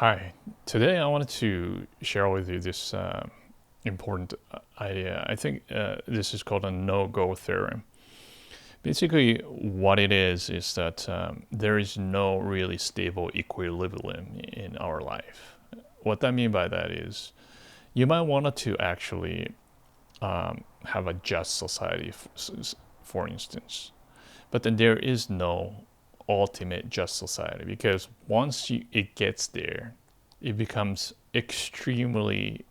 Hi, today I wanted to share with you this important idea. I think this is called a no-go theorem. Basically, what it is that there is no really stable equilibrium in our life. What I mean by that is you might want to actually have a just society, for instance, but then there is no ultimate just society because once it gets there, it becomes extremely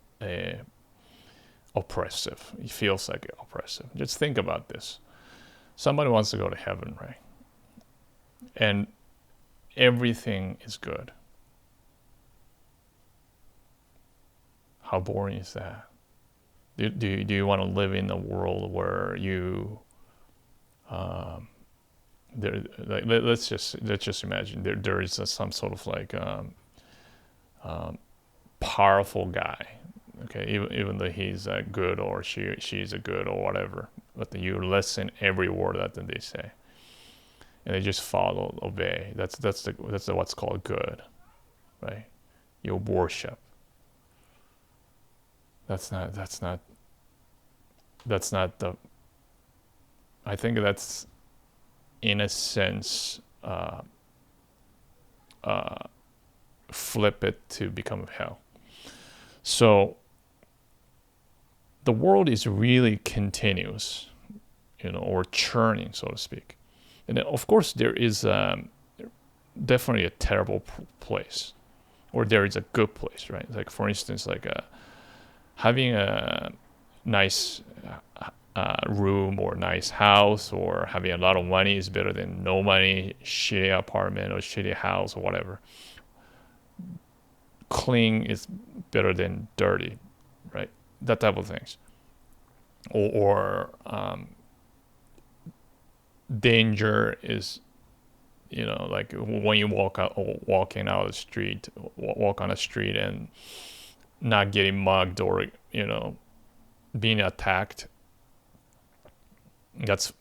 oppressive. It feels like oppressive. Just think about this. Somebody wants to go to heaven, right? And everything is good. How boring is that? Do you want to live in a world where you there like, let's just imagine there is some sort of like powerful guy, okay, even though he's good or she's a good or whatever, but you listen every word that they say and they just follow, obey. That's what's called good, right? You worship. That's not the, I think that's in a sense flip it to become hell. So the world is really continuous, or churning, so to speak. And then, of course, there is definitely a terrible place, or there is a good place, right? Like, for instance, like having a nice room or nice house, or having a lot of money is better than no money, shitty apartment or shitty house or whatever. Clean is better than dirty, right? That type of things. Or danger is, like when you walking out of the street, walk on the street and not getting mugged or being attacked. That's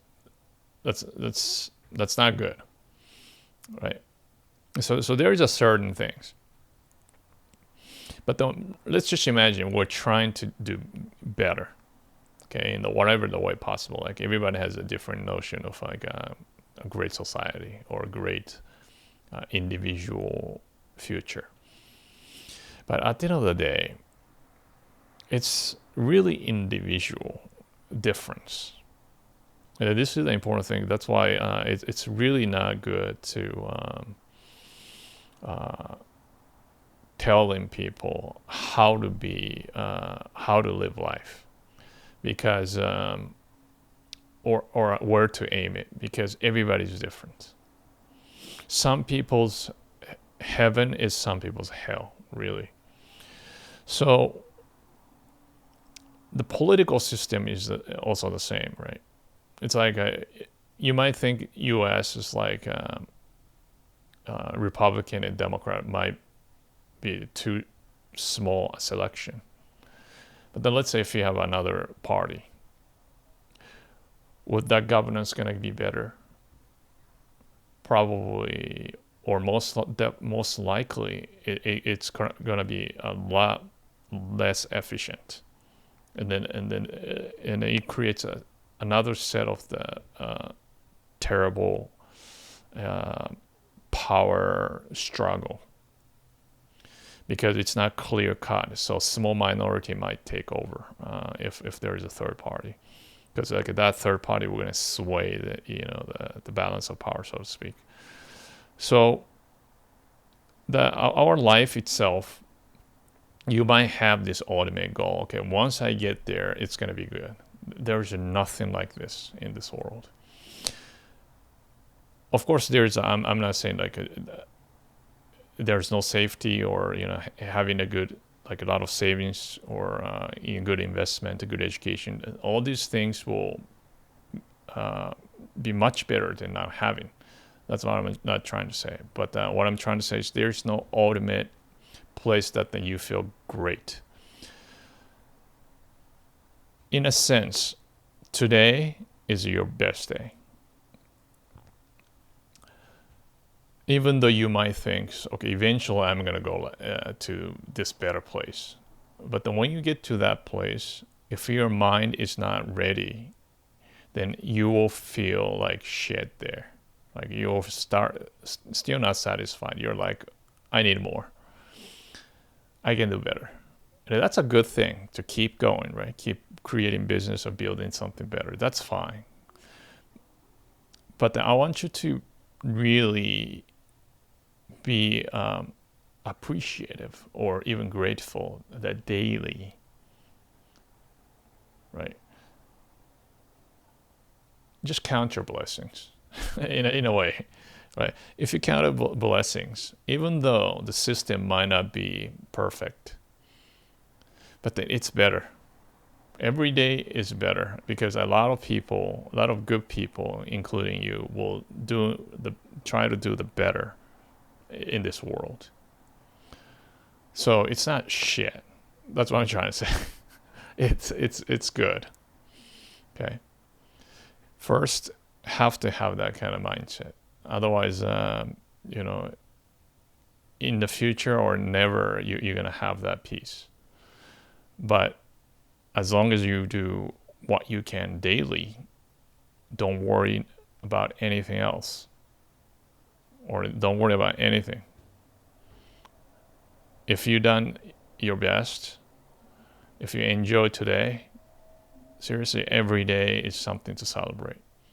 not good, right? So there is a certain things. But let's just imagine we're trying to do better, okay, in whatever the way possible. Like everybody has a different notion of like a great society or a great individual future. But at the end of the day, it's really individual difference. And this is the important thing. That's why it's really not good to telling people how to live life, because or where to aim it, because everybody's different. Some people's heaven is some people's hell, really. So the political system is also the same, right? It's like you might think U.S. is like Republican and Democrat might be too small a selection. But then let's say if you have another party, would that governance going to be better? Probably, or most likely, it's going to be a lot less efficient, and then it creates another set of the terrible power struggle, because it's not clear cut. So small minority might take over if there is a third party, because like that third party we're gonna sway the balance of power, so to speak. So our life itself, you might have this ultimate goal. Okay, once I get there, it's gonna be good. There's nothing like this in this world. Of course, I'm not saying like there's no safety, or having a lot of savings, or good investment, a good education. All these things will be much better than not having. That's what I'm not trying to say. But what I'm trying to say is there's no ultimate place that you feel great. In a sense, today is your best day. even though you might think, okay, eventually I'm going to go to this better place. But then when you get to that place, if your mind is not ready, then you will feel like shit there. Like you'll start still not satisfied. You're like, I need more. I can do better. And that's a good thing to keep going, right? Keep creating business or building something better. That's fine. But I want you to really be appreciative or even grateful that daily, right? Just count your blessings in a way, right? If you count blessings, even though the system might not be perfect, but it's better. Every day is better because a lot of good people, including you, will try to do the better in this world. So it's not shit. That's what I'm trying to say. It's good. Okay. First, have to have that kind of mindset. Otherwise, in the future or never, you're gonna have that peace. But as long as you do what you can daily, don't worry about anything else. Or don't worry about anything. If you've done your best, if you enjoy today, seriously, every day is something to celebrate.